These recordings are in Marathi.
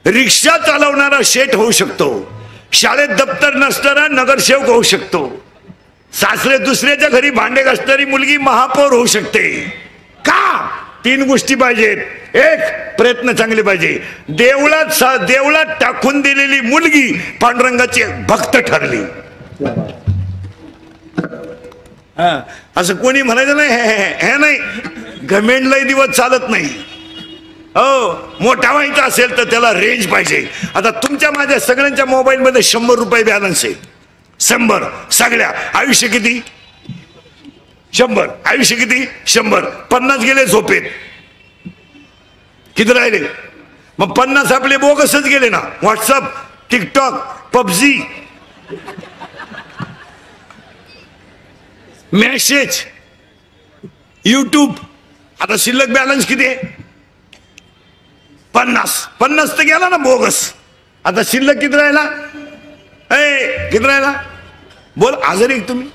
रिक्षा चालवणारा शेठ होऊ शकतो, शाळेत दप्तर नसणारा नगरसेवक होऊ शकतो, सासरे दुसऱ्याच्या घरी भांडे घासणारी मुलगी महापौर होऊ शकते. का? 3 गोष्टी पाहिजेत. एक, प्रयत्न चांगले पाहिजे. देवळात टाकून दिलेली मुलगी पांडुरंगाची भक्त ठरली. असं कोणी म्हणायचं नाही, हे नाही, घमेंड लय दिवस चालत नाही. हो, मोठा व्हायचा असेल तर त्याला रेंज पाहिजे. आता तुमच्या माझ्या सगळ्यांच्या मोबाईल मध्ये 100 रुपये बॅलन्स आहे. 100 सगळ्या. आयुष्य किती? 100. आयुष्य किती? 100. 50 गेले झोपेत. किती राहिले? मग 50 आपले बोगसच गेले ना. WhatsApp, TikTok, PUBG, message, YouTube. आता शिल्लक बॅलन्स किती आहे? 50 तर गेला ना बोगस. आता शिल्लक किती राहिला? किती राहिला? बोल. आजारी तुम्ही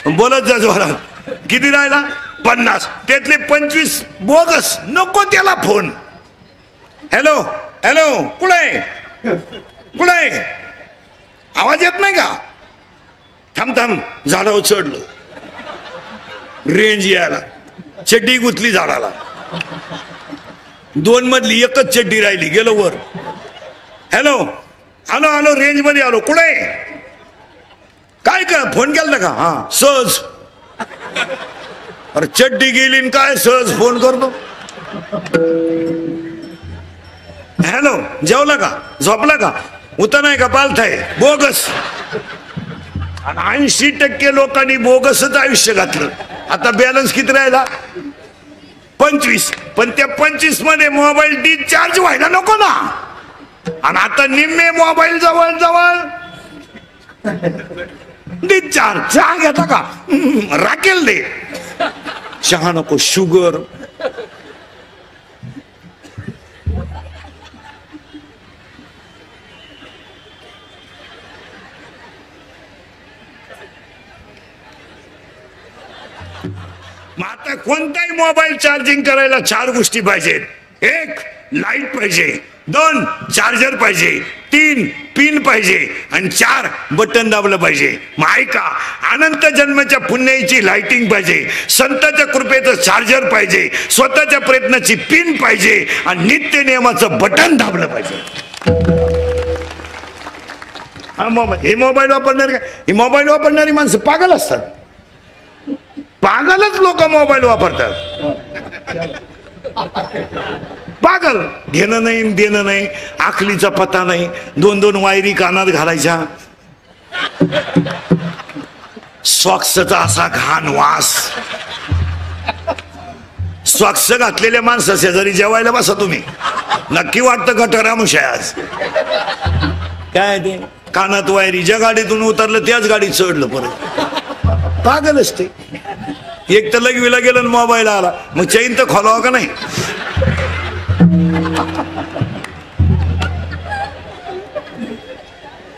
बोलत जा जोरात. किती राहिला? 50. त्यातले 25 बोगस. नको त्याला फोन. हॅलो हॅलो, कुठे आवाज येत नाही का? थांब झाडावर चढलो, रेंज यायला, चड्डी गुतली झाडाला. 2 मधली एकच चड्डी राहिली, गेलो वर. हॅलो, आलो रेंज मध्ये आलो. कुठे? काय फोन केला का? हा, सहज. अरे चड्डी गेली काय सहज फोन करतो. हॅलो, जेवला का? झोपला का? उता नाही का? पालथाय बोगस. आणि 80% लोकांनी बोगसच आयुष्य घातलं. आता बॅलन्स किती राहिला? 25. पण त्या 25 मध्ये मोबाईल डिस्चार्ज व्हायला नको ना. आणि आता निम्मे मोबाईल जवळ डिस्चार्ज. चहा घेता का? राखेल दे. चहा नको, शुगर. मग आता कोणताही मोबाईल चार्जिंग करायला 4 गोष्टी पाहिजेत. 1, लाईट पाहिजे. 2, चार्जर पाहिजे. 3, पिन पाहिजे. आणि 4, बटन दाबलं पाहिजे. मग ऐका, अनंत जन्माच्या पुण्याची लाइटिंग पाहिजे, संतांच्या कृपेचं चार्जर पाहिजे, स्वतःच्या प्रयत्नाची पिन पाहिजे आणि नित्य नियमाचं बटन दाबलं पाहिजे. हे मोबाईल वापरणारी माणसं पागल असतात. पागलच लोक मोबाईल वापरतात. पागल. घेणं नाही देणं नाही, आखलीचा पत्ता नाही. 2 वायरी कानात घालायच्या. सॉक्सचा असा घाण वास. सॉक्स घातलेल्या माणसा शेजारी जेवायला बसा तुम्ही, नक्की वाटतं गटरामुश आहे आज. काय ते कानात वायरी. ज्या गाडीतून उतरलं त्याच गाडीत चढलं परत. पागल असते. एक तर लगविला गेलं मोबाईल आला, मग चैन तर खोलावा का नाही?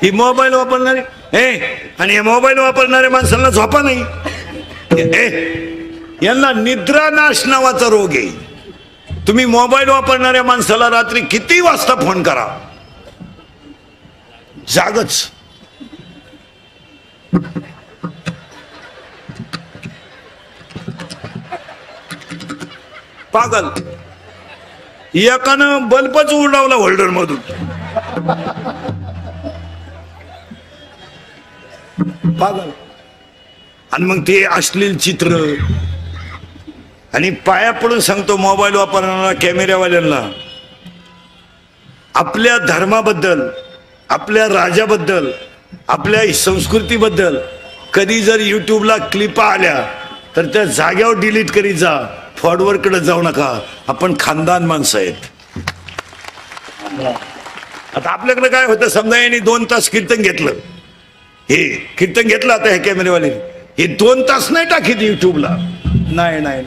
ही मोबाईल वापरणारे आणि हे मोबाईल वापरणाऱ्या माणसांना झोपा नाही. यांना निद्रानाश नावाचा रोग आहे. तुम्ही मोबाईल वापरणाऱ्या माणसाला रात्री किती वाजता फोन करा, जागच. पागल. एकानं बल्बच उडवला होल्डर मधून. पागल. आणि मग ते अश्लील चित्र. आणि पाया पडून सांगतो मोबाईल वापरणारा कॅमेऱ्यावाल्यांना, आपल्या धर्माबद्दल, आपल्या राजाबद्दल, आपल्या संस्कृतीबद्दल कधी जर युट्यूबला क्लिपा आल्या तर त्या जाग्यावर डिलीट करीत जा. फॉरवर्ड कडे जाऊ नका. आपण खानदान माणसं आहेत. आता आपल्याकडे काय होतं, समजा यांनी 2 तास कीर्तन घेतलं. हे कीर्तन घेतलं, आता हे कॅमेरेवाले हे 2 तास नाही टाकीत युट्यूबला. नाही.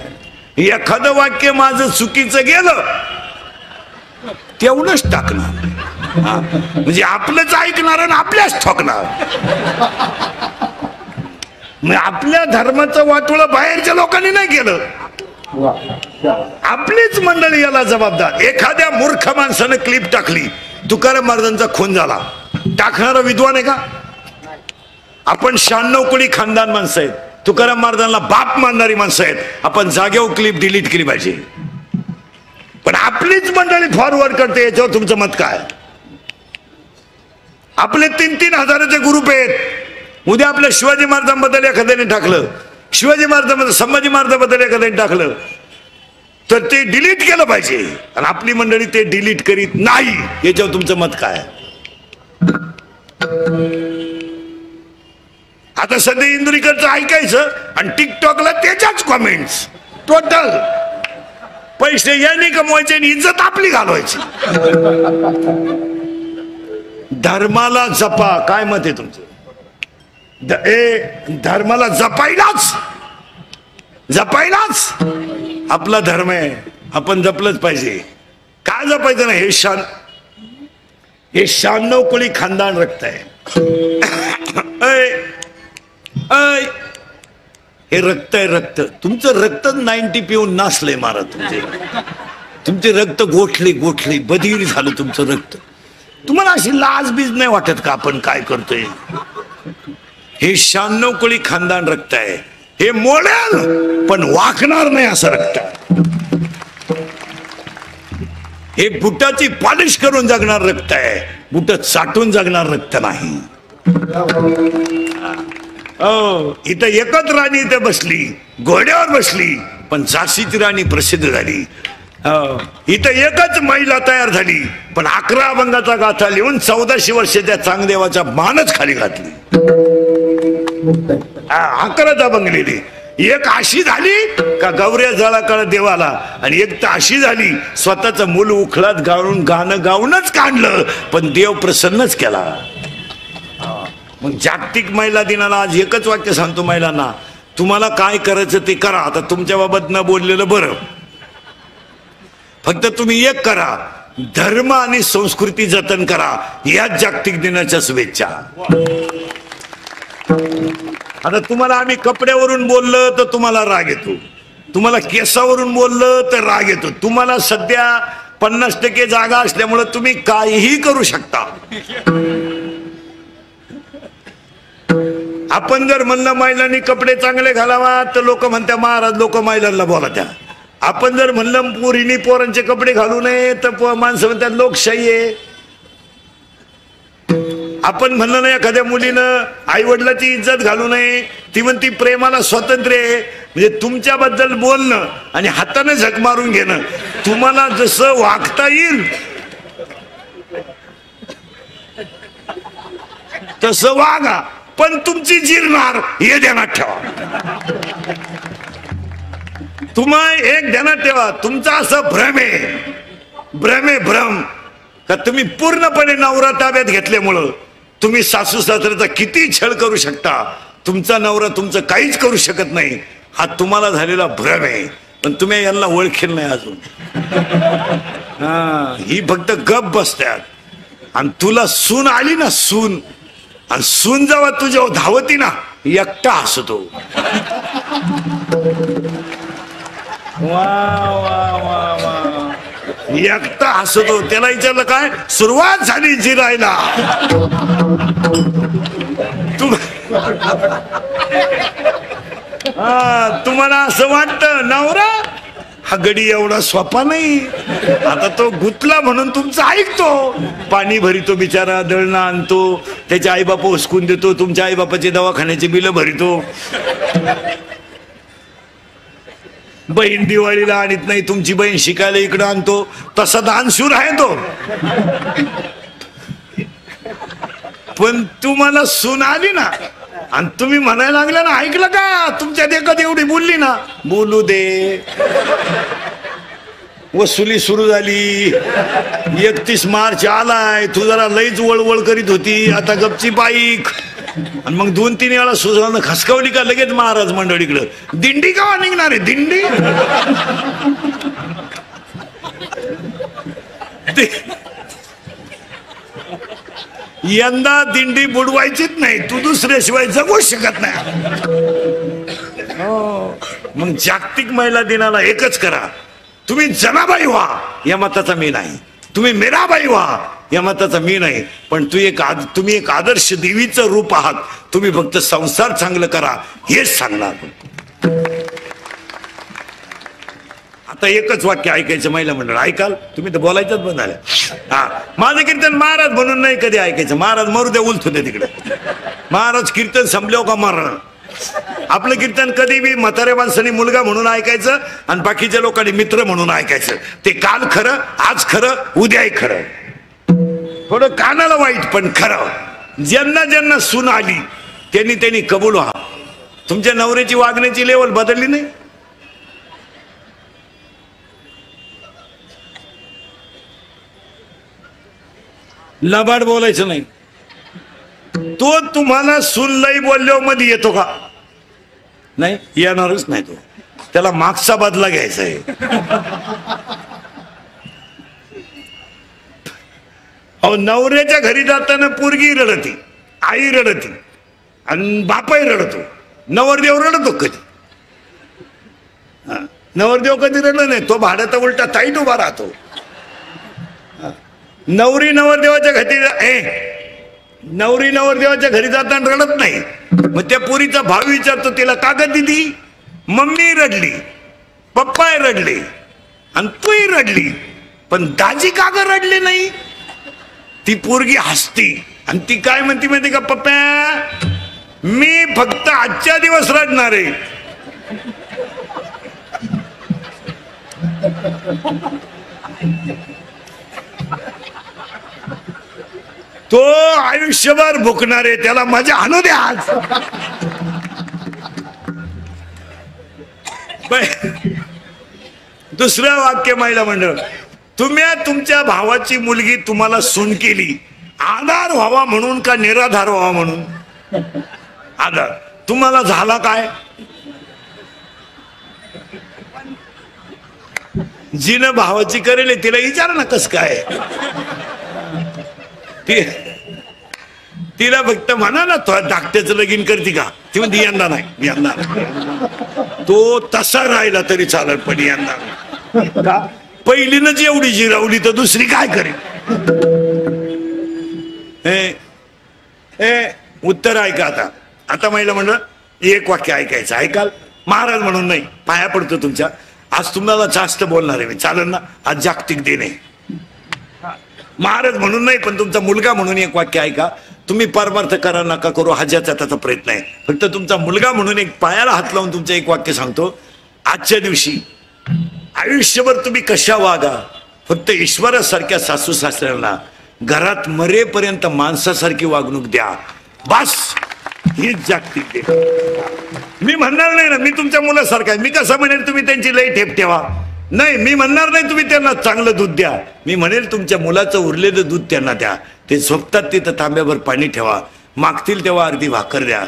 एखादं वाक्य माझं चुकीचं गेलं तेवढंच टाकणार. म्हणजे आपलंच ऐकणार आणि आपल्याच ठोकणार. आपल्या धर्माचं वाटोळं बाहेरच्या लोकांनी नाही केलं, आपलीच मंडळी याला जबाबदार. एखाद्या मूर्ख माणसानं क्लिप टाकली, तुकाराम महाराजांचा खून झाला, टाकणारा विद्वान आहे का? आपण 96 कोटी खानदान माणसं आहेत, तुकाराम महाराजांना बाप मानणारी माणसं आहेत. आपण जागेवर क्लिप डिलीट केली पाहिजे. पण आपलीच मंडळी फॉरवर्ड करते, याच्यावर तुमचं मत काय? आपले 3-3 हजाराचे ग्रुप आहेत. उद्या आपल्या शिवाजी महाराजांबद्दल एखाद्याने टाकलं, शिवाजी महाराजांबद्दल, संभाजी महाराजांबद्दल एखाद्याने टाकलं, तर ते डिलीट केलं पाहिजे. आणि आपली मंडळी ते डिलीट करीत नाही, याच्यावर तुमचं मत काय? आता सध्या इंदुरीकरचं ऐकायचं आणि टिकटॉकला त्याच्याच कॉमेंट्स. टोटल पैसे याने कमवायचे आणि इज्जत आपली घालवायची. धर्माला जपा, काय मत आहे तुमचं? धर्माला जपायलाच आपला धर्म आहे, आपण जपलंच पाहिजे. काय जपायचं ना? हे 96 कोळी खानदान रक्त आहे. हे रक्त आहे, रक्त. तुमचं रक्त 90 पिऊन नासलंय महाराज. तुमचे रक्त गोठले बधीर झालं तुमचं रक्त. तुम्हाला अशी लाज बीज नाही वाटत का आपण काय करतोय? हे 96 कोळी खानदान रक्त आहे. हे मोडेल पण वाकणार नाही असं रक्त. हे बुटाची पॉलिश करून जगणार रक्त आहे, बुट चाटून जगणार रक्त नाही. इथं एकच राणी इथे बसली, घोड्यावर बसली, पण झाशीची राणी प्रसिद्ध झाली. इथं एकच महिला तयार झाली, पण 11 अभंगाचा गाथा लिहून 1400 वर्षाच्या चांगदेवाच्या मानच खाली घातली. 11 अभंग लिहिली. एक अशी झाली का गौऱ्या जळा कळ देवाला, आणि एक तर अशी झाली स्वतःच मूल उखळात गाऊन गाणं गाऊनच काढलं, पण देव प्रसन्नच केला. मग जागतिक महिला दिनाला आज एकच वाक्य सांगतो महिलांना, तुम्हाला काय करायचं ते करा. आता तुमच्या बाबत न बोललेलं बरं, फक्त तुम्ही एक करा, धर्म आणि संस्कृती जतन करा. याच जागतिक दिनाच्या शुभेच्छा. आता तुम्हाला आम्ही कपड्यावरून बोललं तर तुम्हाला राग येतो, तुम्हाला केसावरून बोललं तर राग येतो. तुम्हाला सध्या 50% जागा असल्यामुळे तुम्ही काहीही करू शकता. आपण जर म्हणलं महिलांनी कपडे चांगले घालावा तर लोक म्हणत्या महाराज लोक महिलांना बोला त्या. आपण जर म्हणलं पोरीनी पोरांचे कपडे घालू नये तर माणसं म्हणतात लोकशाही आहे. आपण म्हणलं ना एखाद्या मुलीनं आई वडिलाची इज्जत घालू नये, ती म्हणती प्रेमाला स्वातंत्र्य आहे. म्हणजे तुमच्याबद्दल बोलणं आणि हाताने झक मारून घेणं, तुम्हाला जसं वागता येईल तसं वागा, पण तुमची जिरणार हे ध्यानात ठेवा. तुम्ही एक ध्यानात ठेवा, तुमचा असं भ्रम आहे भ्रम का तुम्ही पूर्णपणे नवरा ताब्यात घेतल्यामुळं तुम्ही सासू सासऱ्याचा किती छळ करू शकता, तुमचा नवरा तुमचं काहीच करू शकत नाही. हा तुम्हाला झालेला भ्रम आहे, पण तुम्ही यांना ओळखेल नाही अजून. ही फक्त गप बसतात. आणि तुला सून आली ना, सून, आणि सून जेव्हा तुझ्यावर धावती ना, एकटा हसतो. वा वा वा वा, एकटा हसतो. त्याला विचारलं काय सुरुवात झाली जिरायला. तुम्हाला असं वाटतं नवरा हा गडी एवढा सोपा नाही. आता तो गुतला म्हणून तुमचं ऐकतो, पाणी भरितो बिचारा, दळणं आणतो, त्याचे आईबाप उचकून देतो, तुमच्या आईबापाचे दवाखान्याचे बिलं भरितो. बहीण दिवाळीला आणत नाही, तुमची बहीण शिकायला इकडं आणतो. तसा दानशूर आहे तो. पण तुम्हाला सून आली ना आणि तुम्ही म्हणायला लागला ना, ऐकलं का तुमच्यात एकच एवढी बोलली ना, बोलू दे. वसुली सुरू झाली, 31 मार्च आलाय, तू जरा लईच वळवळ करीत होती, आता गपची बाईक. आणि मग 2-3 वेळा सुजानं खसकावली का लगेच महाराज मंडळीकडं दिंडी का निघणार आहे दिंडी. यंदा दिंडी बुडवायचीच नाही, तू दुसऱ्याशिवाय जगू शकत नाही. मग जागतिक महिला दिनाला एकच करा, तुम्ही जनाबाई व्हा या मताचा मी नाही, तुम्ही मीराबाई व्हा या मताचा मी नाही, पण तुम्ही एक आदर्श देवीचं रूप आहात. तुम्ही फक्त संसार चांगलं करा हेच सांगणार. आता एकच वाक्य ऐकायचं महिला मंडळ, ऐकाल तुम्ही तर बोलायचंच बंद झालं. हा, माझं कीर्तन महाराज म्हणून नाही कधी ऐकायचं. महाराज मरू द्या, उलथू द्या तिकडे. महाराज कीर्तन संपल्यावर का मारण. आपलं कीर्तन कधी बी म्हाताऱ्या माणसाने मुलगा म्हणून ऐकायचं आणि बाकीच्या लोकांनी मित्र म्हणून ऐकायचं. ते काल खरं, आज खरं, उद्याही खरं. थोडं कानाला वाईट पण खरं. ज्यांना ज्यांना सून आली त्यांनी कबूल व्हा. तुमच्या नवऱ्याची वागण्याची लेवल बदलली नाही. लबाड बोलायचं नाही. तो तुम्हाला सून लई बोलल्यावर मध्ये येतो का? नाही, येणारच नाही. तो त्याला मागचा बदला घ्यायचा आहे. अहो, नवऱ्याच्या घरी जाताना पोरगी रडती, आई रडती आणि बापाही रडतो. नवरदेव रडतो कधी? नवरदेव कधी रडला नाही. तो भाड्यात उलटा ताईट उभा राहतो. नवरी नवरदेवाच्या घरी जाताना रडत नाही. मग त्या पोरीचा भाव विचारतो तिला, का ग दिदी? मम्मी रडली, पप्पा रडले आणि तूही रडली, पण दाजी का ग रडले नाही? ती पोरगी हसती आणि ती काय म्हणती माहिती का? पप्पा, मी फक्त आजच्या दिवस रडणार आहे. तो आयुष्यभर भुकणार आहे, त्याला मजा आणू द्या आज. दुसरं वाक्य महिला मंडळ, तुम्ही तुमच्या भावाची मुलगी तुम्हाला सून केली, आधार व्हावा म्हणून का निराधार व्हावा म्हणून? आधार. तुम्हाला झाला काय? जिनं भावाची करेल तिला विचार ना कस काय. तिला फक्त म्हणा ना, तो धाकट्याचं लगीन करते का? ती म्हणते यंदा नाही, यंदा नाही. तो तसा राहिला तरी चालेल, पण यंदा नाही. पहिलीनच एवढी जिरावली तर दुसरी काय करेल? उत्तर ऐका. आता महिला म्हणलं एक वाक्य ऐकायचं. ऐकाल? महाराज म्हणून नाही, पाया पडतो तुमच्या. आज तुम्हाला जास्त बोलणार आहे मी, चालेल ना? आज जागतिक दिन आहे. महाराज म्हणून नाही, पण तुमचा मुलगा म्हणून एक वाक्य ऐका. तुम्ही परमार्थ करा नका करू, हा ज्याचा त्याचा प्रयत्न आहे. फक्त तुमचा मुलगा म्हणून एक पायाला हात लावून तुमचं एक वाक्य सांगतो. आजच्या दिवशी आयुष्यभर तुम्ही कशा वागा, फक्त ईश्वरासारख्या सासू सासऱ्यांना घरात मरेपर्यंत माणसासारखी वागणूक द्या. बस, हीच जागतिक दिन. मी म्हणणार नाही ना मी तुमच्या मुलासारखा आहे. मी कसं म्हणेल तुम्ही त्यांची लई ठेप ठेवा? नाही, मी म्हणणार नाही तुम्ही त्यांना चांगलं दूध द्या. मी म्हणेल तुमच्या मुलाचं उरलेलं दूध त्यांना द्या. ते झोपतात तिथं तांब्यावर पाणी ठेवा, मागतील तेव्हा अर्धी भाकर द्या.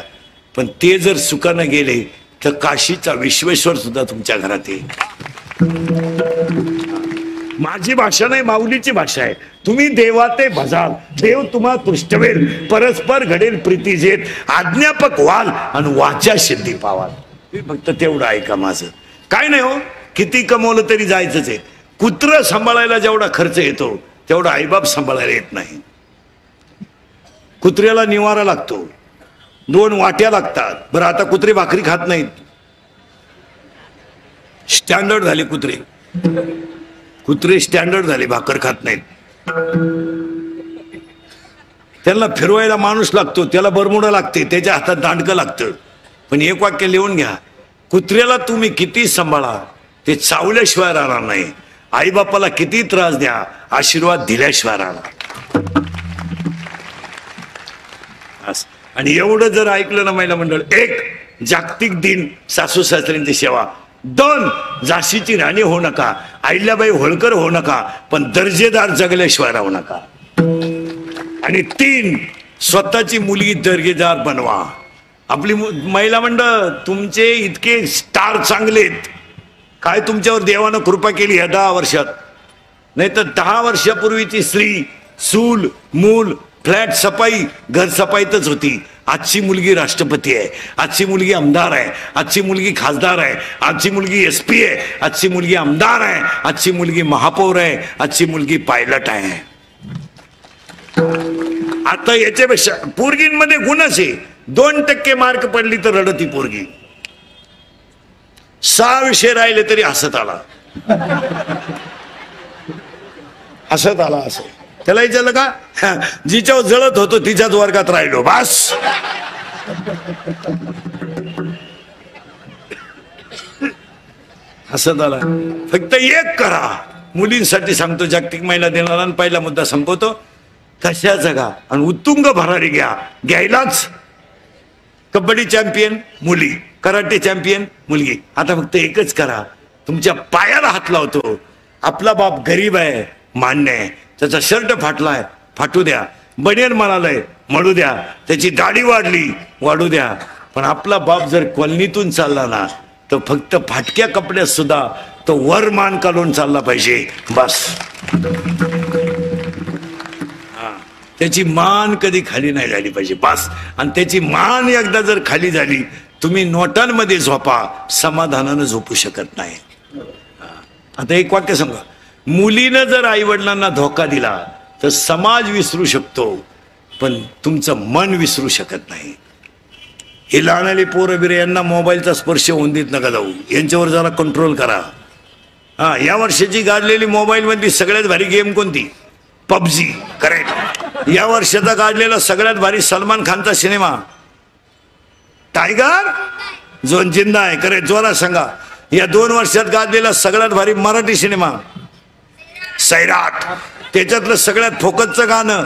पण ते जर सुखानं गेले तर काशीचा विश्वेश्वर सुद्धा तुमच्या घरात येईल. माझी भाषा नाही, माऊलीची भाषा आहे. तुम्ही देवाते भजाल, देव तुम्हा तुष्टवेल, परस्पर घडेल प्रीती जेत, आज्ञापक व्हाल आणि वाचा सिद्धी पावाल. फक्त तेवढं ऐका माझं. काय नाही हो, किती कमवलं तरी जायचंच आहे. कुत्र सांभाळायला जेवढा खर्च येतो तेवढा आईबाप सांभाळायला येत नाही. कुत्र्याला निवारा लागतो, 2 वाट्या लागतात. बरं, आता कुत्रे भाकरी खात नाहीत, स्टँडर्ड झाले कुत्रे. कुत्रे स्टँडर्ड झाले, भाकर खात नाहीत. त्याला फिरवायला माणूस लागतो, त्याला बरमुडा लागते, त्याच्या हातात दांडकं लागतं. पण एक वाक्य लिहून घ्या, कुत्र्याला तुम्ही किती सांभाळा ते चावल्याशिवाय राहणार नाही. आईबापाला किती त्रास द्या, आशीर्वाद दिल्याशिवाय राहणार. आणि एवढं जर ऐकलं ना महिला मंडळ, 1 जागतिक दिन सासू सासऱ्यांची सेवा, 2 झाशीची राणी होऊ नका, अहिल्याबाई होळकर होऊ नका, पण दर्जेदार जगल्याशिवाय राहू नका. आणि 3 स्वतःची मुलगी दर्जेदार बनवा. आपली महिला मंडळ तुमचे इतके स्टार चांगलेत, काय तुमच्यावर देवानं कृपा केली ह्या 10 वर्षात. नाही तर 10 वर्षापूर्वीची स्त्री चूल मूल फ्लॅट सफाई घर सफाईतच होती. आजची मुलगी राष्ट्रपती आहे, आजची मुलगी आमदार आहे, आजची मुलगी खासदार आहे, आजची मुलगी SP आहे, आजची मुलगी आमदार आहे, आजची मुलगी महापौर आहे, आजची मुलगी पायलट आहे. आता याच्यापेक्षा पोरगींमध्ये गुणच आहे. 2% मार्क पडली तर रडती पोरगी, 6 विषय राहिले तरी हसत आला. हसत आला असं त्याला विचारलं का, जिच्यावर जळत होतो तिच्याच वर्गात राहिलो बस. हसत आला. फक्त एक करा, मुलींसाठी सांगतो, जागतिक महिला दिनाला पहिला मुद्दा संपवतो. कशा जगा आणि उत्तुंग भरारी घ्यायलाच. कबड्डी चॅम्पियन मुली, कराटे चॅम्पियन मुलगी. आता फक्त एकच करा, तुमच्या पायाला हात लावतो. आपला बाप गरीब आहे मान्य आहे, त्याचा शर्ट फाटलाय फाटू द्या, बनियन म्हणालाय म्हणू द्या, त्याची दाढी वाढू द्या, पण आपला बाप जर कॉलनीतून चालला ना तर फक्त फाटक्या कपड्यात सुद्धा तो वर मान काढून चालला पाहिजे बस. त्याची मान कधी खाली नाही झाली पाहिजे बस. आणि त्याची मान एकदा जर खाली झाली, तुम्ही नोटांमध्ये झोपा, समाधानानं झोपू शकत नाही. आता एक वाक्य सांगा, मुलीनं जर आई वडिलांना धोका दिला तर समाज विसरू शकतो, पण तुमचं मन विसरू शकत नाही. हे लहानले पोरं बिरे यांना मोबाईलचा स्पर्श होऊन देत नका जाऊ, यांच्यावर जरा कंट्रोल करा. या वर्षाची गाजलेली मोबाईल मधली सगळ्यात भारी गेम कोणती? पबजी. करेक्ट. या वर्षाचा गाजलेला सगळ्यात भारी सलमान खानचा सिनेमा टायगर जो जिंदा आहे. करेक्ट. जोरात सांगा. या 2 वर्षात गाजलेला सगळ्यात भारी मराठी सिनेमा सैराट. त्याच्यातलं सगळ्यात फोकसचं गाणं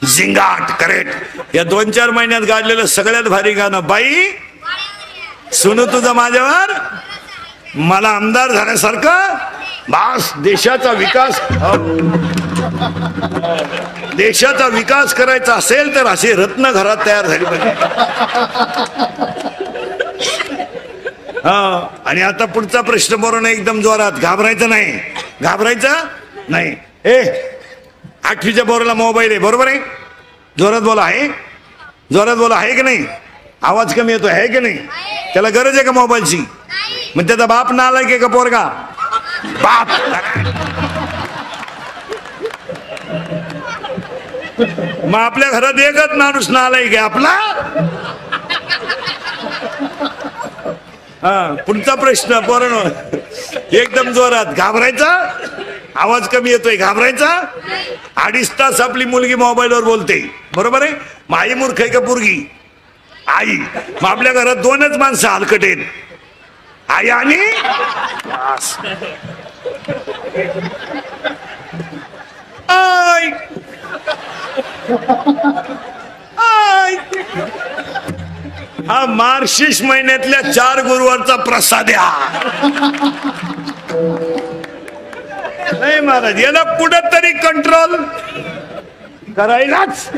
झिंगाट. करेक्ट. या 2-4 महिन्यात गाजलेलं सगळ्यात भारी गाणं बाई सुनू तुझं माझ्यावर, मला आमदार झाल्यासारखं बस. देशाचा विकास करायचा असेल तर असे रत्न घरात तयार झाली पाहिजे. आणि आता पुढचा प्रश्न बरोबर एकदम जोरात, घाबरायचं नाही. 8वीच्या पोराला मोबाईल आहे, बरोबर आहे? जोरात बोला. आहे की नाही? आवाज कमी येतो आहे की नाही? त्याला गरज आहे का मोबाईलची? मग त्याचा बाप नालायक आहे का पोरगा? बाप. मग आपल्या घरात एकच माणूस नालायक आहे आपला. पुढचा प्रश्न पोरांनो एकदम जोरात. घाबरायचा? आवाज कमी येतोय, घाबरायचा? 2.5 तास आपली मुलगी मोबाईलवर बोलते, बरोबर आहे? मग आई मूर्ख आहे का पोरगी? आई. मग आपल्या घरात 2च माणसं हलकट आहेत, आई आणि आई. हा मार्गशीर्ष महिन्यातल्या 4 गुरुवारचा प्रसाद नाही महाराज. याला कुठंतरी कंट्रोल करायलाच.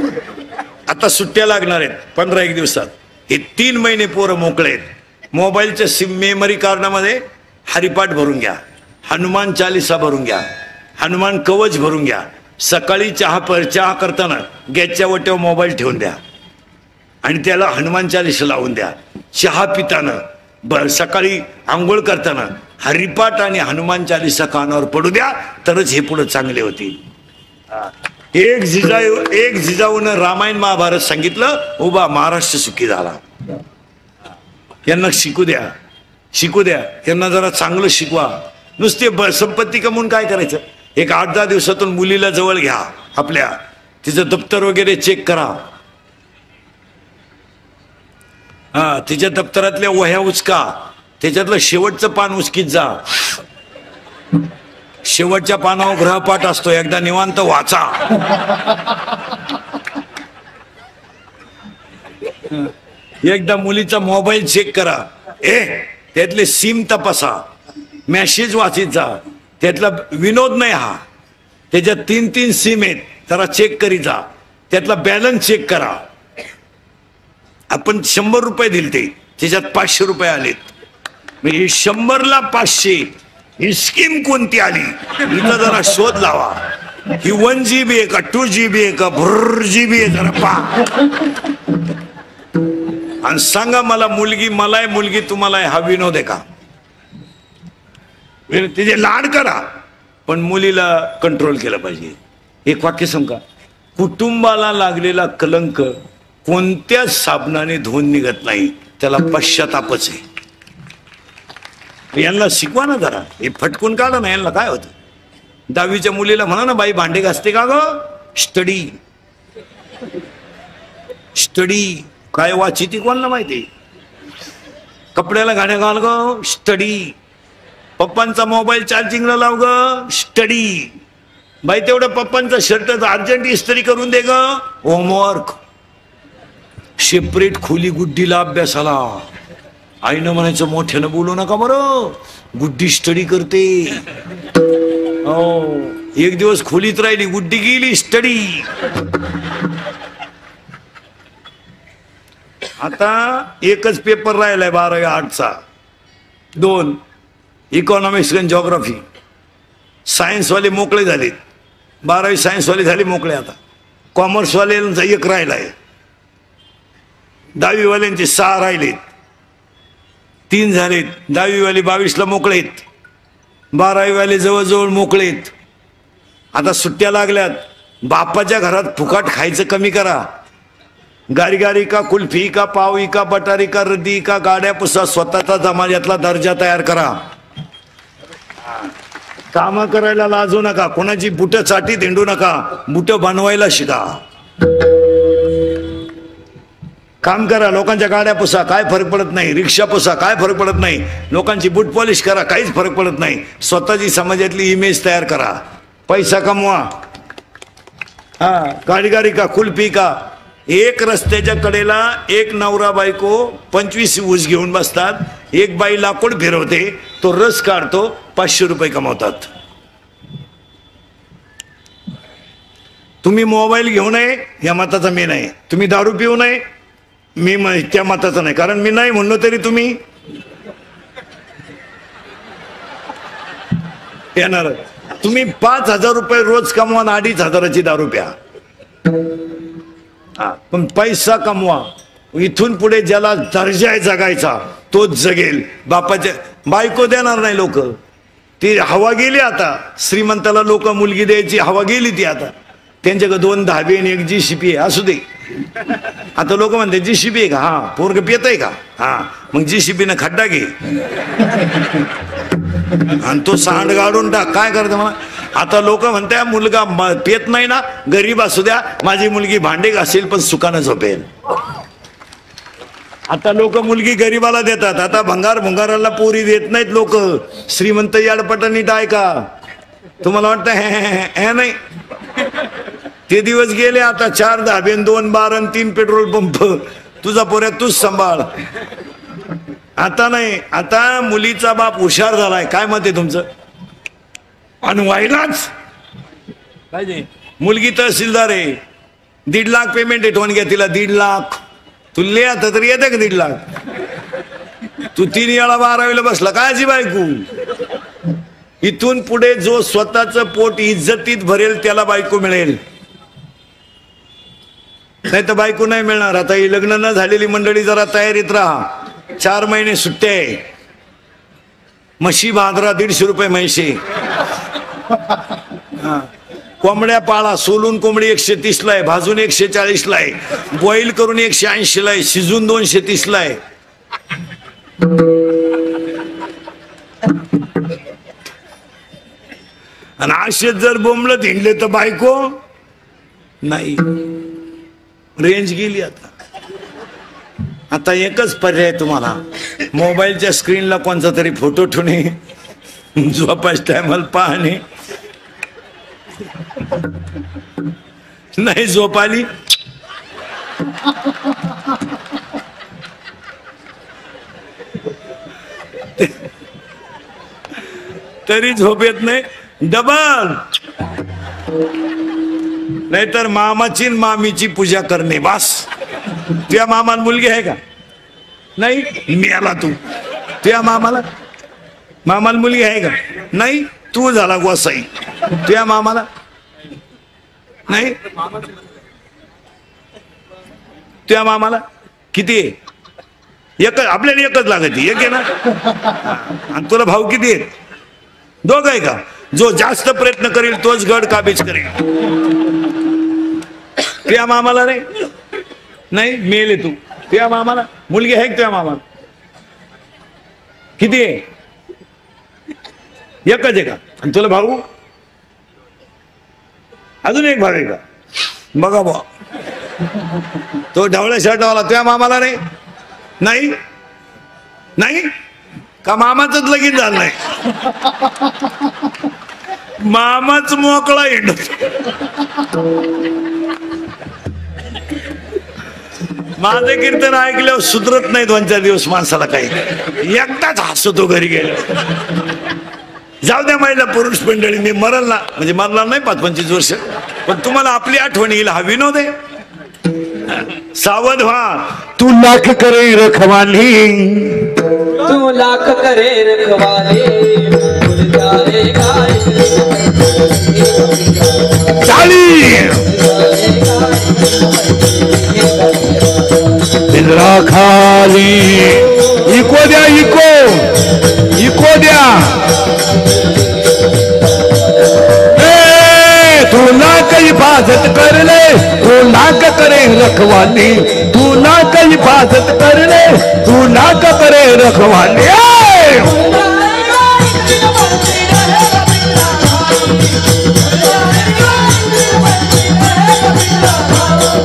आता सुट्ट्या लागणार आहेत 15-1 दिवसात. हे 3 महिने पोरं मोकळे आहेत. मोबाईलच्या सिम मेमरी कार्डामध्ये हरिपाठ भरून घ्या, हनुमान चालीसा भरून घ्या, हनुमान कवच भरून घ्या. सकाळी चहा करताना गॅसच्या वाट्यावर मोबाईल ठेवून द्या आणि त्याला हनुमान चालीसा लावून द्या. चहा पिताना सकाळी आंघोळ करताना हरिपाठ आणि हनुमान चालीसा कानावर पडू द्या, तरच हे पुढे चांगले होतील. एक जिजाऊनं रामायण महाभारत सांगितलं, उभा महाराष्ट्र सुखी झाला. यांना शिकू द्या, यांना जरा चांगलं शिकवा. नुसते संपत्ती कमवून काय करायचं? एक 8-10 दिवसातून मुलीला जवळ घ्या आपल्या, तिचं दप्तर वगैरे चेक करा. तिच्या दप्तरातल्या वह्या उचका, त्याच्यातलं शेवटचं पान उचकीत जा. शेवटच्या पानावर ग्रहपाठ असतो, एकदा निवांत वाचा. एकदा मुलीचा मोबाईल चेक करा, त्यातले सिम तपासा, मेसेज वाचित जा. त्यातला विनोद नाही हा, त्याच्यात 3-3 सिम आहेत, जरा चेक करी जा. त्यातला बॅलन्स चेक करा. आपण 100 रुपये दिलते, त्याच्यात 500 रुपये आलेत. म्हणजे 100ला 500, ही स्कीम कोणती आली इथं जरा शोध लावा. ही 1 GB आहे का 2 GB आहे का GB आहे, जरा पहा आणि सांगा मला. मला आहे मुलगी, तुम्हाला आहे, हा विनोद आहे का? तिचे लाड करा, पण मुलीला कंट्रोल केलं पाहिजे. एक वाक्य सांगा, कुटुंबाला लागलेला कलंक कोणत्याच साबणाने धुवून निघत नाही, त्याला पश्चातापच आहे. यांना शिकवा ना जरा, हे फटकून काढा ना. यांना काय होतं? 10वीच्या मुलीला म्हणा ना, बाई भांडे घासते का ग? स्टडी स्टडी काय वाची ती कोणाला माहिती? कपड्याला घाण्या घाल ग, स्टडी. पप्पांचा मोबाईल चार्जिंगला लाव ग, स्टडी. बाई तेवढं पप्पांचा शर्ट अर्जंट इस्त्री करून दे ग, होमवर्क. सेपरेट खोली गुड्डीला अभ्यासाला. आईनं म्हणायचं मोठ्यानं बोलू नका बरं, गुड्डी स्टडी करते. हो, एक दिवस खोलीत राहिली, गुड्डी गेली स्टडी. आता एकच पेपर राहिलाय 12वी आर्टचा, 2 इकॉनॉमिक्स आणि जॉग्राफी. सायन्सवाले मोकळे झालेत, 12वी सायन्सवाले झाले मोकळे. आता कॉमर्सवाल्यांचा 1 राहिलाय, 10वी वाल्यांचे 6 राहिलेत, 3 झालेत. 10वी वाले 22ला मोकळेत, 12वी वाले जवळजवळ मोकळेत. आता सुट्ट्या लागल्यात. बापाच्या घरात फुकाट खायचं कमी करा. गारी का कुल्फी का पावी का बटारी का रद्दी का गाड्या पुसा, स्वतःचा समाजातला दर्जा तयार करा. काम करायला लाजू नका, कोणाची बुट चाटी धेंडू नका, बुट बनवायला शिका. काम करा, लोकांच्या गाड्या पुसा, काय फरक पडत नाही. रिक्षा पुसा, काय फरक पडत नाही. लोकांची बूट पॉलिश करा, काहीच फरक पडत नाही. स्वतःची समाजातली इमेज तयार करा, पैसा कमवा. गाडी का कुल्फी का. एक रस्त्याच्या कडेला एक नवरा बायको 25 ऊस घेऊन बसतात. एक बाई लाकूड फिरवते, तो रस काढतो, 500 रुपये कमावतात. तुम्ही मोबाईल घेऊ नये या मताचा मी नाही. तुम्ही दारू पिऊ नये मी त्या मताचा नाही. कारण मी नाही म्हणलो तरी तुम्ही येणार. तुम्ही 5,000 रुपये रोज कमवा, 2,500ची दारू प्या. पण पैसा कमवा. इथून पुढे ज्याला दर्जा आहे जगायचा तोच जगेल. बापाच्या बायको देणार नाही लोक, ती हवा गेली. आता श्रीमंताला लोक मुलगी द्यायची हवा गेली ती. आता त्यांच्याकडे 2 धाबे आणि 1 JCB आहे, असू दे. आता लोक म्हणते JCB आहे का? हा. पोरग पेत आहे का? हा. मग JCB न खड्डा घे आणि तो सांड गाडून टाक. काय करतं मला? आता लोक म्हणते मुलगा पेत नाही ना, गरीब असू द्या, माझी मुलगी भांडे घासेल पण सुखानं झोपेल. आता लोक मुलगी गरीबाला देतात. आता भंगाराला पोरी देत नाहीत लोक. श्रीमंत याडपटानी टाय का? तुम्हाला वाटतं हे नाही? ते दिवस गेले. आता 4 धाबे, 2 बार आणि 3 पेट्रोल पंप. तुझा पोऱ्या तूच सांभाळ. आता नाही. आता मुलीचा बाप हुशार झालाय. काय मत आहे तुमचं? आणि व्हायलाच पाहिजे. मुलगी तहसीलदार आहे, 1.5 लाख पेमेंट आहे. ठेवून घ्या तिला 1.5 लाख. तुला आता तरी येते का 1.5 लाख? तू 3 वेळा 12वीला बसला काय जी बायको? इथून पुढे जो स्वतःच पोट इज्जतीत भरेल त्याला बायको मिळेल, नाही तर बायको नाही मिळणार. आता ही लग्न न झालेली मंडळी जरा तयारीत राहा. 4 महिने सुट्टे आहे. म्हशी बांधरा 150 रुपये म्हैशी. कोंबड्या पाळा. सोलून कोंबडी 130ला आहे, भाजून 140ला आहे, बॉईल करून 180ला आहे, शिजून 230ला आहे. आणि असे जर बोंबलत हिंडले तर बायको नाही. रेंज गेली. आता एकच पर्याय तुम्हाला, मोबाईलच्या स्क्रीनला कोणता तरी फोटो ठेवणे, झोपायच टायमाला पाहणे. नाही झोप आली तरी झोप येत नाही, डबल. नाहीतर मामाची मामीची पूजा करणे बस. तुझ्या मामाला मुलगी आहे का? नाही. मी आला तू. तुझ्या मामाला मुलगी आहे का? नाही. तू झाला गोसाई. तुझ्या मामाला नाही. तुझ्या मामाला किती आहे? एकच. आपल्याला एकच लागते. एक आहे ना. आणि तुला भाऊ किती आहेत? 2 आहे का? जो जास्त प्रयत्न करेल तोच गड काबीज करेल. तुझ्या मामाला रे नाही मेले तू तुझ्या मामाला मुलगी आहे तुझ्या मामाला किती आहे एकच आहे का आणि तुला भाऊ अजून एक भाऊ आहे का बघा बा तो ढवळ्या शर्टवाला तुझ्या मामाला रे नाही नाही का मामाच लगीन झालं नाही मामाच मोकळा हिंडत माझं कीर्तन ऐकल्यावर सुधरत नाही 2-4 दिवस माणसाला काही एकटाच हसतो घरी गेलो जाऊ द्या महिला पुरुष मंडळी मी मरला म्हणजे मरला नाही 5-25 वर्ष पण तुम्हाला आपली आठवण येईल हा विनोद आहे सावध व्हा तू लाख करे रखवाली तू लाख करे रखवाली चाली पिंजरा खाली इको द्या इको द्या तू नाक हिफाजत कर ले तू नाक करे रखवाली तू नाक हिफाजत कर ले तू नाक करे रखवाली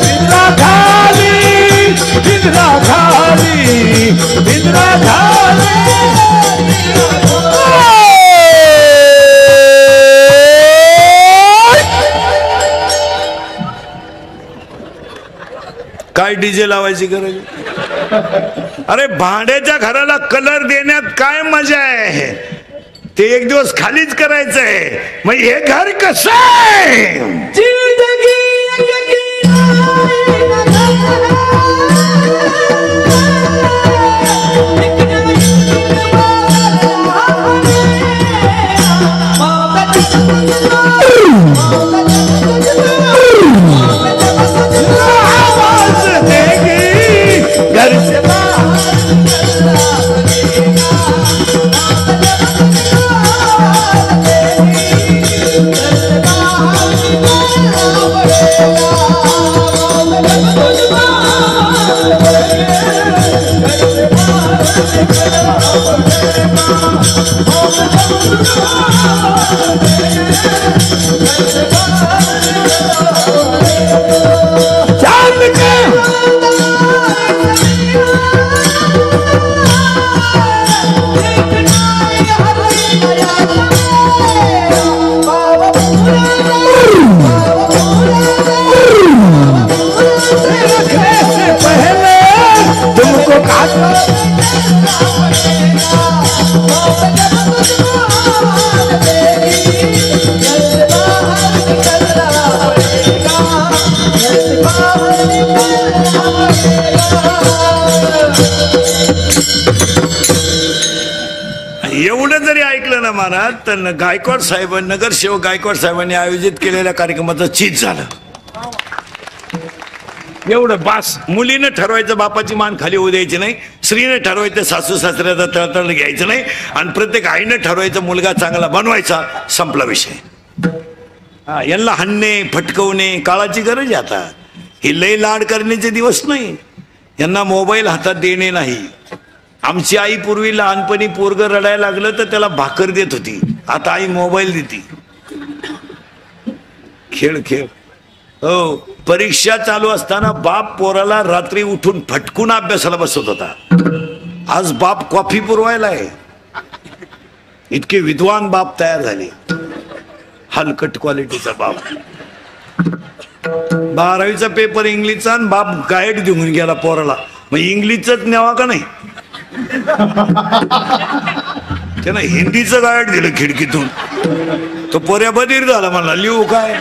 पिंजरा खाली पिंजरा खाली पिंजरा खाली काय डीजे लावायची गरज अरे भांड्याच्या घराला कलर देण्यात काय मजा आहे ते एक दिवस खालीच करायचं आहे मग हे घर कसं आहे एवढं जरी ऐकलं ना महाराज तर गायकवाड साहेब नगरसेवक गायकवाड साहेबांनी आयोजित केलेल्या कार्यक्रमाचं चीज झालं एवढं बास मुलीनं ठरवायचं बापाची मान खाली होऊ द्यायची नाही स्त्रीने ठरवायचं सासू सासऱ्याचा तळतळ घ्यायचं नाही आणि प्रत्येक आईनं ठरवायचं मुलगा चांगला बनवायचा संपला विषय यांना हाणणे फटकवणे काळाची गरज आहे आता ही लय लाड करण्याचे दिवस नाही यांना मोबाईल हातात देणे नाही आमची आई पूर्वी लहानपणी पोरग रडायला लागलं तर त्याला भाकर देत होती आता आई मोबाईल देते खेळ खेळ हो परीक्षा चालू असताना बाप पोराला रात्री उठून फटकून अभ्यासाला बसवत होता आज बाप कॉफी पुरवायला आहे इतके विद्वान बाप तयार झाले हलकट क्वालिटीचा बाप 12वीचा पेपर इंग्लिशचा आणि बाप गाईड देऊन गेला पोराला मग इंग्लिशच न्यावा का नाही त्यानं हिंदीचं गाईड दिलं खिडकीतून तो पोऱ्या बधीर झाला मला लिहू काय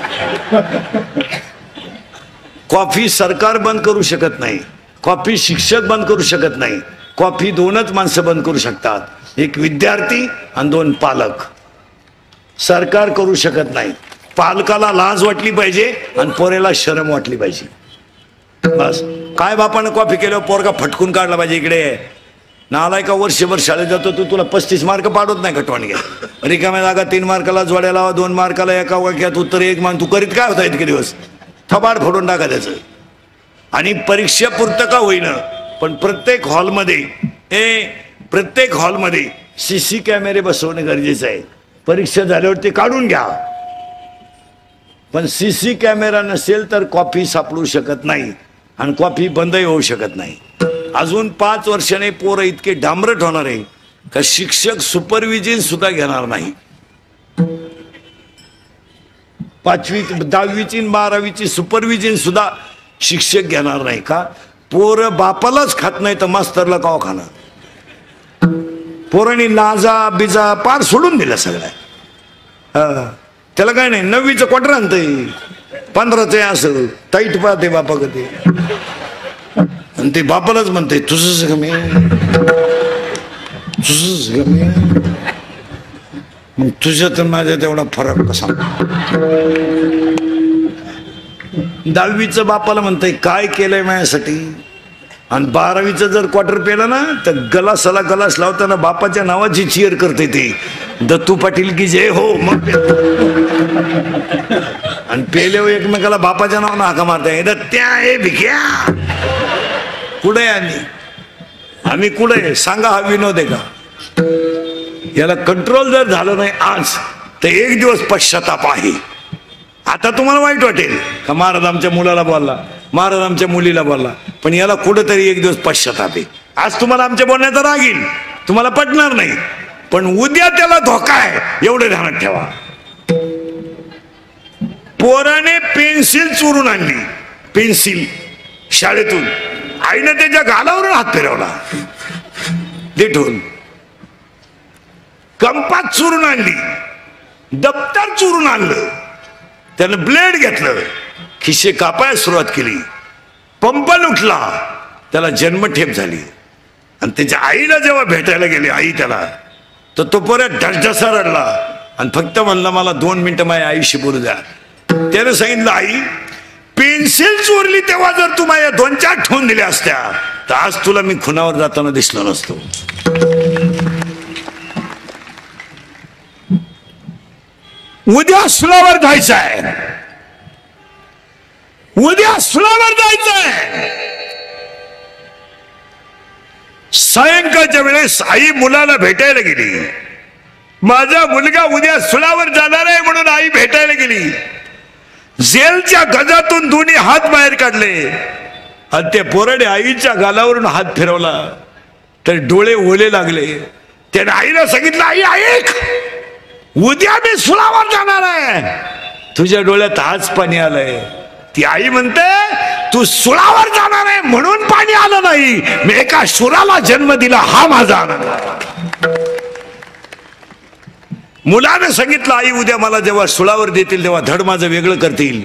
कॉफी सरकार बंद करू शकत नाही कॉफी शिक्षक बंद करू शकत नाही कॉफी दोनच माणसं बंद करू शकतात एक विद्यार्थी आणि 2 पालक सरकार करू शकत नाही पालकाला लाज वाटली पाहिजे आणि पोरेला शरम वाटली पाहिजे बस काय बापानं कॉफी केल्यावर पोरगा फटकून काढला पाहिजे इकडे नालाय का वर्षभर शाळेत जातो तू तुला 35 मार्क पाडत नाही का टोणग्या रिकाम्या जागा 3 मार्काला जोड्या लावा 2 मार्काला एका वाक्यात उत्तर 1 मान तू करीत काय होता इतके दिवस थबाड फोडून टाका त्याचं. आणि परीक्षा पुरतं का होईना पण प्रत्येक हॉलमध्ये CC कॅमेरे बसवणे गरजेचं आहे. परीक्षा झाल्यावर ते काढून घ्या, पण CC कॅमेरा नसेल तर कॉपी सापडू शकत नाही आणि कॉपी बंदही होऊ शकत नाही. अजून 5 वर्षाने पोरं इतके डांबरट होणार आहे का शिक्षक सुपरविजन सुद्धा घेणार नाही. 5वी 10वीची 12वीची सुपरविजन सुद्धा शिक्षक घेणार नाही का. पोरं बापालाच खात नाही तर मास्तरला काव खाणार. पोरांनी लाजा बिजा पार सोडून दिला सगळ्या. त्याला काय नाही 9वीचं क्वार्टर आणतंय 15चं असं टाईट पाहते बापा कधी आणि ते बापालाच म्हणते तुझंच कमी तुझंच कमी मग तुझ्या तर माझ्या तेवढा फरक कसा. 10वीचं बापाला म्हणतंय काय केलंय माझ्यासाठी आणि 12वीचं जर क्वार्टर पेलं ना तर गलासाला गलास लावताना बापाच्या नावाची चीअर करते ते दत्तू पाटील की जय हो. मग आणि पेल्यावर एकमेकाला बापाच्या नावानं हाका मारताय त्या हे भिक्या कुठे आम्ही कुठे सांगा. हा विनोद आहे का. याला कंट्रोल जर झालं नाही आज तर एक दिवस पश्चाताप आहे. आता तुम्हाला वाईट वाटेल का महाराज आमच्या मुलाला बोलला महाराज आमच्या मुलीला बोलला पण याला कुठेतरी एक दिवस पश्चाताप आहे. आज तुम्हाला आमच्या बोलण्याचा राग येईल तुम्हाला पटणार नाही पण उद्या त्याला धोका आहे एवढं ध्यानात ठेवा. पोराने पेन्सिल चोरून आणली पेन्सिल शाळेतून आईने त्याच्या गालावरून हात फिरवला देठून. कंपास चोरून आणली दप्तर चोरून आणलं त्यानं ब्लेड घेतलं खिशे कापायला सुरुवात केली. पंप लुटला त्याला जन्मठेप झाली. आणि त्याच्या आईला जेव्हा भेटायला गेली आई त्याला तर तो परत ढसढसा रडला आणि फक्त म्हणला मला 2 मिनिटं माझ्या आईशी बोलू द्या. त्यानं सांगितलं आई पेन्सिल चोरली तेव्हा जर तू माझ्या 2-4 ठेवून दिल्या असत्या तर आज तुला मी खुनावर जाताना दिसलो नसतो. उद्या सुलावर जायचं आहे उद्या सुलावर जायचंय. सायंकाळच्या वेळेस आई मुलाला भेटायला गेली. माझा मुलगा उद्या सुलावर जाणार आहे म्हणून आई भेटायला गेली. जेलच्या गजातून दोन्ही हात बाहेर काढले आणि ते पोराने आईच्या गालावरून हात फिरवला तर डोळे ओले लागले. त्याने आईला सांगितलं आई ऐक उद्या मी सुलावर जाणार आहे. तुझ्या डोळ्यात आज पाणी आलंय. ती आई म्हणते तू सुळावर जाणार आहे म्हणून पाणी आलं नाही मी एका शुराला जन्म दिला हा माझा आनंद. मुलाने सांगितलं आई उद्या मला जेव्हा सुळावर देतील तेव्हा धड माझं वेगळं करतील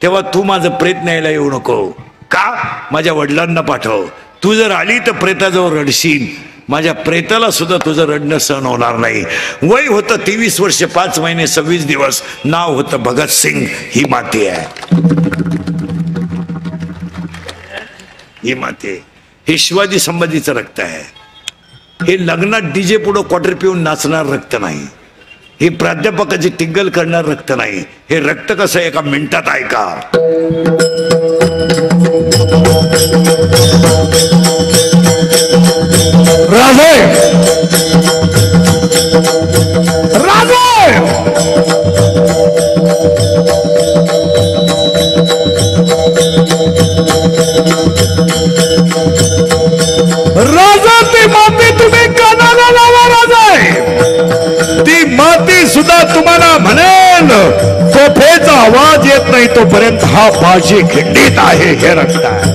तेव्हा तू माझं प्रेत न्यायला येऊ नको का माझ्या वडिलांना पाठव. तू जर आली तर प्रेताजवळ रडशील माझ्या प्रेताला सुद्धा तुझं रडणं सहन होणार नाही. वय होतं 23 वर्ष 5 महिने 26 दिवस. नाव होतं भगतसिंग. ही माती आहे ही माती. हे शिवाजी संभाजीचं रक्त आहे. हे लग्नात डीजे पुढं क्वार्टर पिऊन नाचणार रक्त नाही. हे प्राध्यापकाची टिंगल करणार रक्त नाही. हे रक्त कसं एका मिनिटात ऐका. राजे राजे राजा ती माती तुम्ही कानाला लावा. राजा ती माती सुद्धा तुम्हाला म्हणेल तोफेचा आवाज येत नाही तोपर्यंत हा बाजी खिंडीत आहे. हे रक्त आहे.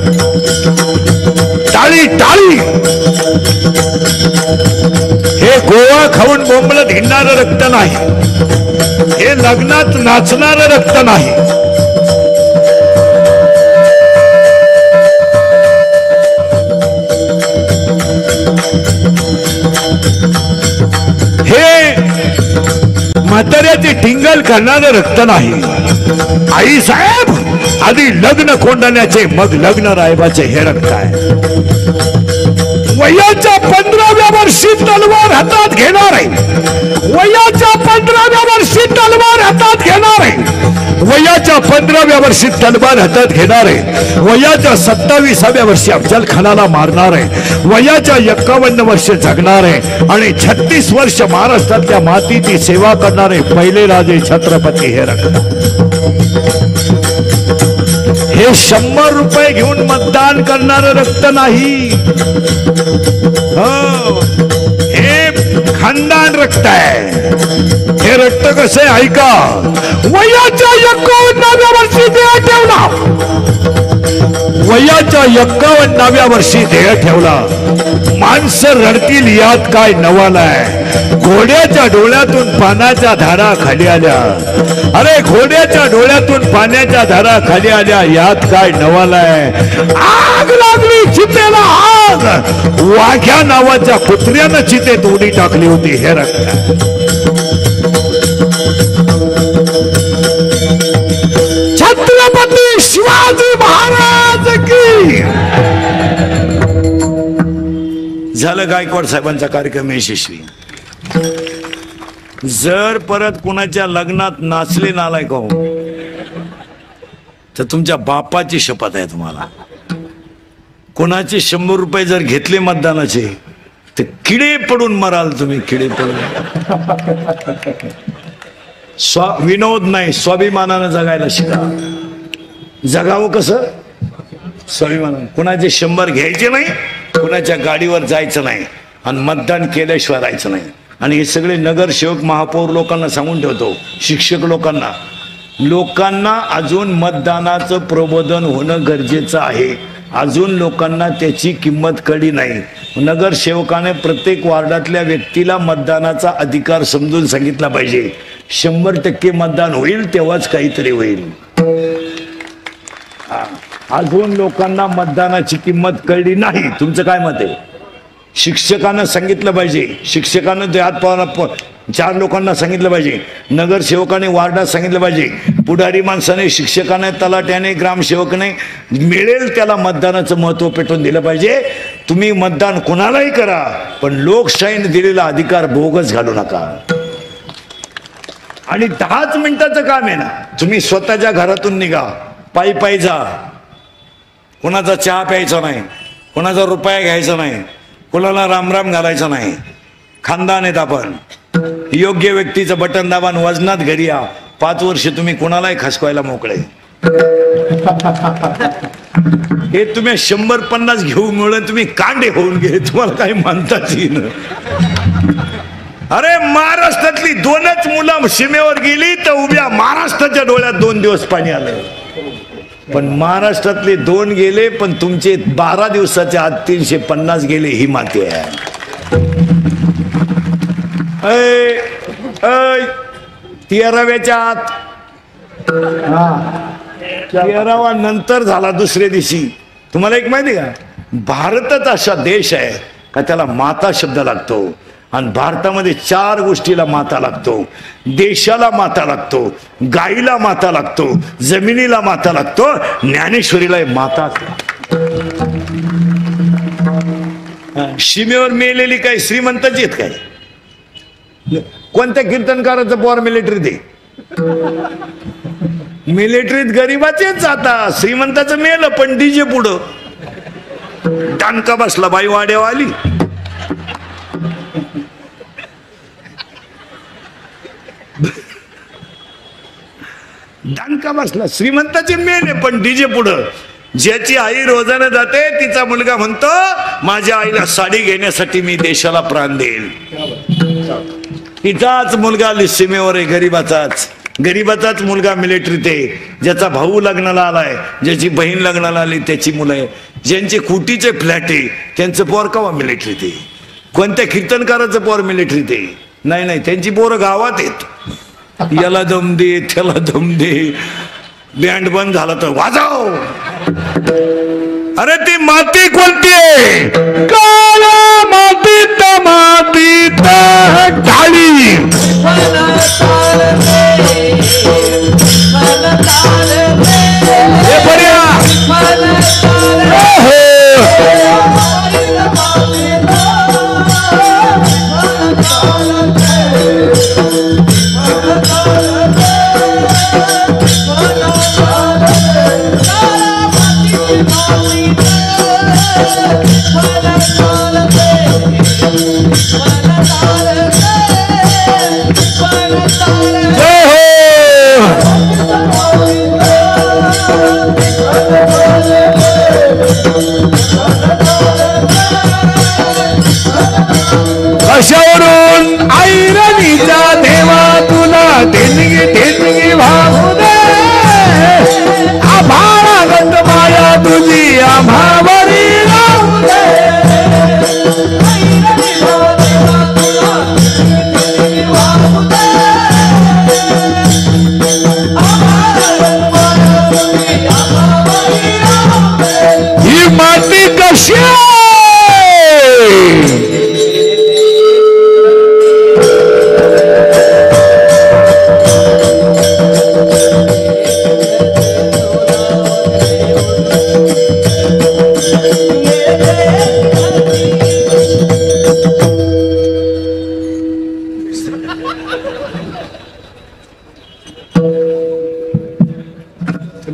टाळी टाळी. हे गोवा खाऊन बोंबलत हिंडणारं रक्त नाही. हे लग्नात नाचणारं रक्त नाही. हे म्हाताऱ्याची टिंगल करणारं रक्त नाही. आई साहेब आधी लग्न कोंडण्याचे मग लग्न रायबाचे हे रक्त आहे. वयाच्या 15व्या वर्षी तलवार हातात घेणार आहे. वयाच्या 15व्या वर्षी तलवार हातात घेणार आहे. वयाच्या 15व्या वर्षी तलवार हातात घेणारे, वयाच्या 27व्या वर्षी अफजल खानाला मारणारे, वयाच्या 51 वर्ष जगणारे आणि 36 वर्ष महाराष्ट्रातल्या मातीची सेवा करणारे पहिले राजे छत्रपती हे रक्त. हे 100 रुपये घेऊन मतदान करणारे रक्त नाही, हो हे खानदान रक्त आहे. हे रक्त कसे ऐका. वयाच्या 51व्या वर्षी देह ठेवला, वयाच्या 51व्या वर्षी देह ठेवला. माणसं रडतील यात काय नवल आहे. घोड्याच्या डोळ्यातून पाण्याच्या धारा खाली आल्या. अरे घोड्याच्या डोळ्यातून पाण्याच्या धारा खाली आल्या यात काय नवल आहे. आग लागली चितेला आग. वाघ्या नावाच्या कुत्र्यानं चितेत उडी टाकली होती. हे रक्त. छत्रपती शिवाजी महाराज की. झालं गायकवाड साहेबांचा कार्यक्रम यशस्वी. जर परत कुणाच्या लग्नात नाचले नालायक हो तर तुमच्या बापाची शपथ आहे तुम्हाला. कोणाचे 100 रुपये जर घेतले मतदानाचे तर किडे पडून मराल तुम्ही. किडे पडून. विनोद नाही, स्वाभिमानानं जगायला शिका. जगावं कसं? स्वाभिमानानं. कुणाचे 100 घ्यायचे नाही, कुणाच्या गाडीवर जायचं नाही आणि मतदान केल्याशिवाय राहायचं नाही. आणि हे सगळे नगरसेवक महापौर लोकांना सांगून ठेवतो, शिक्षक लोकांना अजून मतदानाचं प्रबोधन होणं गरजेचं आहे. अजून लोकांना त्याची किंमत कळली नाही. नगरसेवकाने प्रत्येक वार्डातल्या व्यक्तीला मतदानाचा अधिकार समजून सांगितला पाहिजे. 100% मतदान होईल तेव्हाच काहीतरी होईल. अजून लोकांना मतदानाची किंमत कळली नाही. तुमचं काय मत आहे? शिक्षकांना सांगितलं पाहिजे. शिक्षकांना ते हात 4 लोकांना सांगितलं पाहिजे. नगरसेवकाने वार्डात सांगितलं पाहिजे. पुढारी माणसाने, शिक्षकाने, तलाट्याने, ग्रामसेवकाने मिळेल त्याला मतदानाचं महत्व पेटवून दिलं पाहिजे. तुम्ही मतदान कोणालाही करा पण लोकशाहीने दिलेला अधिकार बोगस घालू नका. आणि 10च मिनिटाचं काम आहे ना. तुम्ही स्वतःच्या घरातून निघा, पायी पायी जा. कोणाचा चहा प्यायचा नाही, कोणाचा रुपया घ्यायचा नाही, कोणाला रामराम घालायचा नाही. खानदान आहेत आपण. योग्य व्यक्तीचं बटन दाबान वजनात घरी या. 5 वर्ष तुम्ही कोणालाही खसकवायला मोकळे. हे तुम्ही 100-50 घेऊ मिळून तुम्ही कांडे होऊन गेले. तुम्हाला काही म्हणताच येईन. अरे महाराष्ट्रातली 2च मुलं सीमेवर गेली तर उभ्या महाराष्ट्राच्या डोळ्यात 2 दिवस पाणी आलं. पण महाराष्ट्रातले 2 गेले पण तुमचे 12 दिवसाच्या आत 350 गेले. ही माती आहे. 13व्याच्या आत 13वा नंतर झाला दुसऱ्या दिवशी. तुम्हाला एक माहिती का, भारतच असा देश आहे का त्याला माता शब्द लागतो. आणि भारतामध्ये 4 गोष्टीला माता लागतो. देशाला माता लागतो, गाईला माता लागतो, जमिनीला माता लागतो, ज्ञानेश्वरीला माता. सीमेवर मेलेली काय श्रीमंताची आहेत काय? कोणत्या कीर्तनकाराचं पोर मिलिटरीत आहे? मिलिटरीत गरीबाचेच जातात. श्रीमंताचं मेलं पण डीजे पुढं टाणका बसला. बाई वाड्यावर आली. दानका बसला. श्रीमंताचे मेले पण डीजे पुढं. ज्याची आई रोजानं जाते तिचा मुलगा म्हणतो माझ्या आईला साडी घेण्यासाठी मी देशाला प्राण देईल. तिचाच मुलगा सीमेवर आहे. गरीबाचाच मुलगा मिलिटरीत आहे. ज्याचा भाऊ लग्नाला आलाय, ज्याची बहीण लग्नाला आली त्याची मुलं आहे, ज्यांचे कुटीचे फ्लॅट आहे त्यांचं पोर कवा मिलिटरीत आहे. कोणत्या कीर्तनकाराचं पोर मिलिटरीत आहे? नाही, त्यांची पोरं गावात आहेत. याला दम दे, त्याला दम दे. बँड बंद झाला तर वाजव. अरे ती माती कोणती आहे? काळ्या मातीत ढाळी. हे बऱ्या कशावरून ऐरणीचा देवा तुला देणगी देणगी वाहू दे आभाळागत माया तुझी आम्हावरी राहू दे ही माती कशी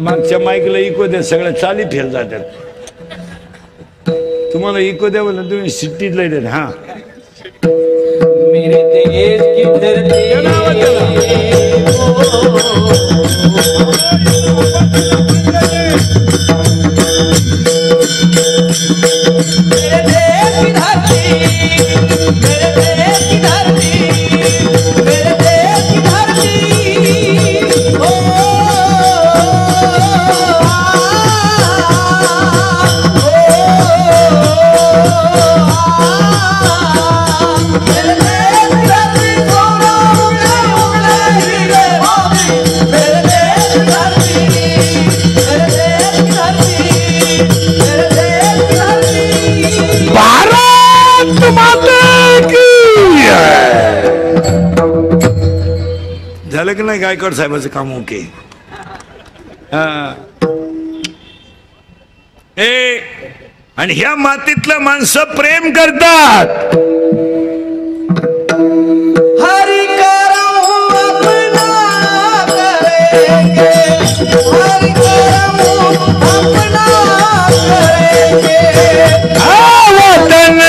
मागच्या माईकला इको द्या सगळ्या चाली फेल जातात तुम्हाला इको द्या म्हणून तुम्ही सिटीत लय हा मेरे देश की धरती झालं की नाही गायकवाड साहेबाचं काम ओके ए आणि ह्या मातीतलं माणसं प्रेम करतात हरि करो अपना करेंगे हरि करो अपना करेंगे वतन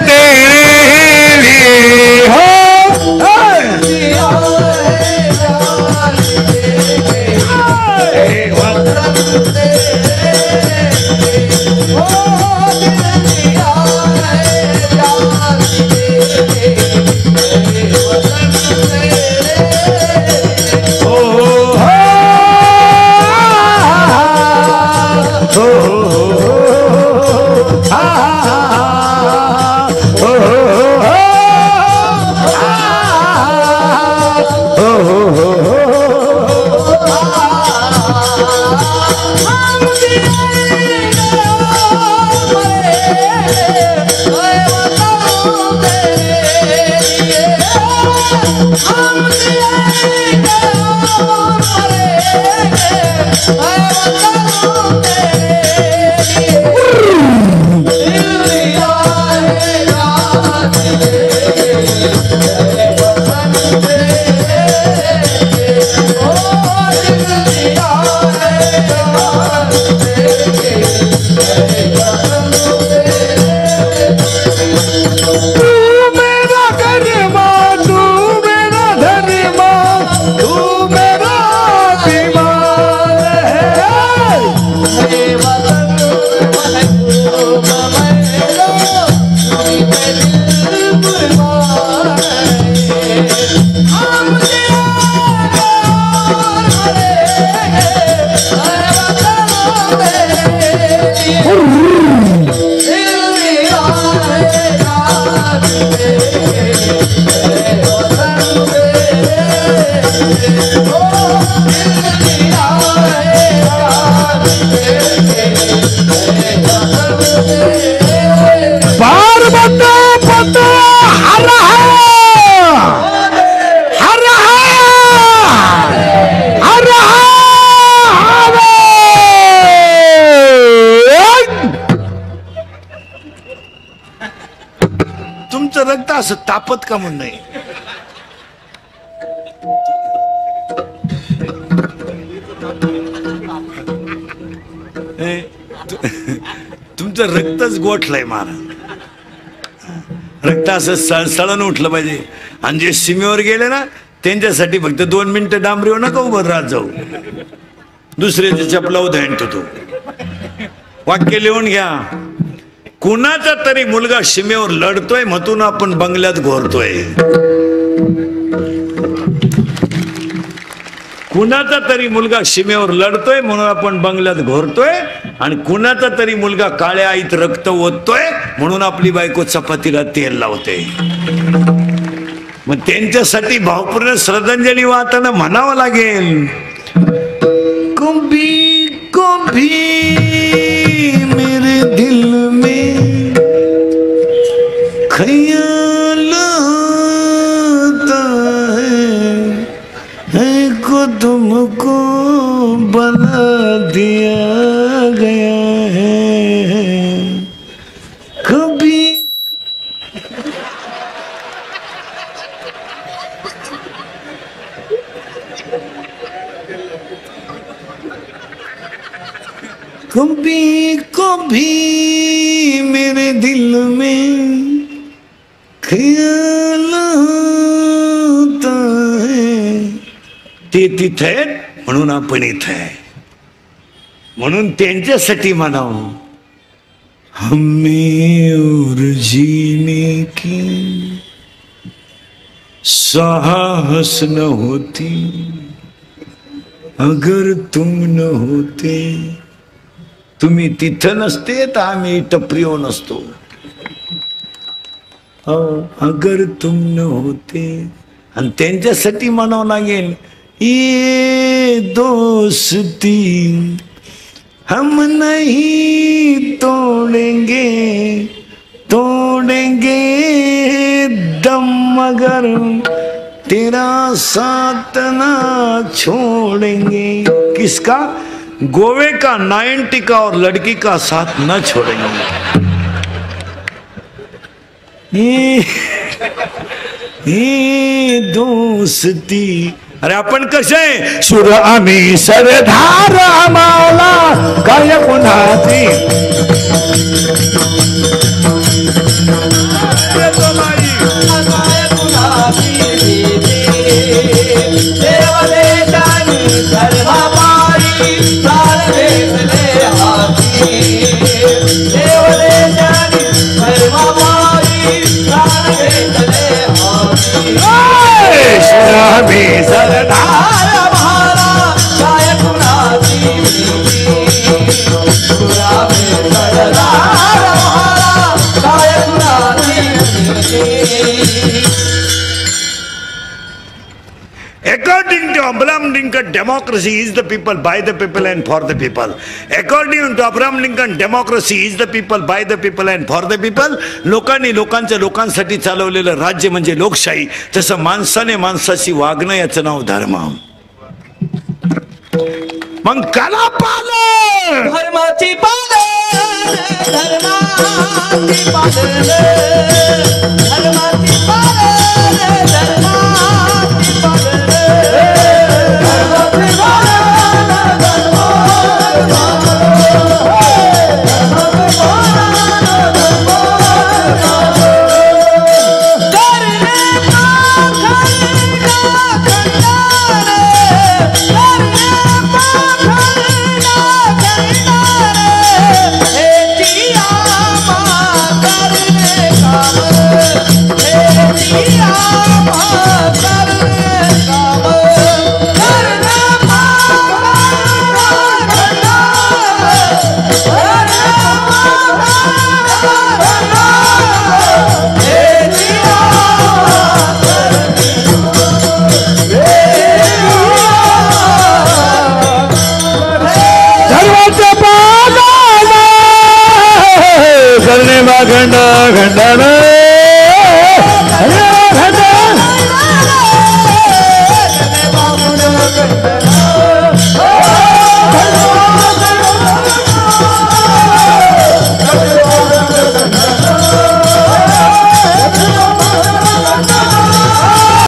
तेरी हो तुमचं रक्त असं तापत का म्हणून नाही तुमचं रक्तच गोठलंय महाराज रक्त असं सळसळून उठलं पाहिजे आणि जे सीमेवर गेले ना त्यांच्यासाठी फक्त 2 मिनिटं डांबरीवर नका उभं राहत जाऊ दुसऱ्याच्या चपला उधळतो तो वाक्य लिहून घ्या कुणाचा तरी मुलगा सीमेवर लढतोय म्हणून आपण बंगल्यात घोरतोय. कुणाचा तरी मुलगा सीमेवर लढतोय म्हणून आपण बंगल्यात घोरतोय आणि कुणाचा तरी मुलगा काळ्या आईत रक्त ओततोय म्हणून आपली बायको चपातीला तेल लावते. मग त्यांच्यासाठी भावपूर्ण श्रद्धांजली वाहताना म्हणावं लागेल, कभी कभी मेरे दिल में ख्याल आता है को तुमको बना दिया गया है. कभी कभी कभी मेरे दिल में ख्याल आता है. ते तिथे आहेत म्हणून आपण इथे आहे. म्हणून त्यांच्यासाठी म्हणावं, हमें और जीने की साहस न होती अगर तुम न होते. तुम्ही तिथं नसते तर आम्ही टपरीवर नसतो. अगर तुम न होते. आणि त्यांच्यासाठी म्हणावं लागेल, ये दोस्ती हम नहीं तोड़ेंगे तोड़ेंगे दम मगर तेरा साथ ना छोड़ेंगे. किसका? गोवे का 90 का और लड़की का साथ न छोड़ेंगे. ये दोस्ती. अरे आपण कसे सुर आम्ही सरदार आम्हाला काय कुणाची. According to Abraham Lincoln, democracy is the people, by the people and for the people. According to Abraham Lincoln, democracy is the people, by the people and for the people. लोकांनी लोकांच्या लोकांसाठी चालवलेलं राज्य म्हणजे लोकशाही. तसं माणसाने माणसाशी वागणं याचं नाव धर्म. मग कला पालन, धर्माची पालन, धर्माची पालन.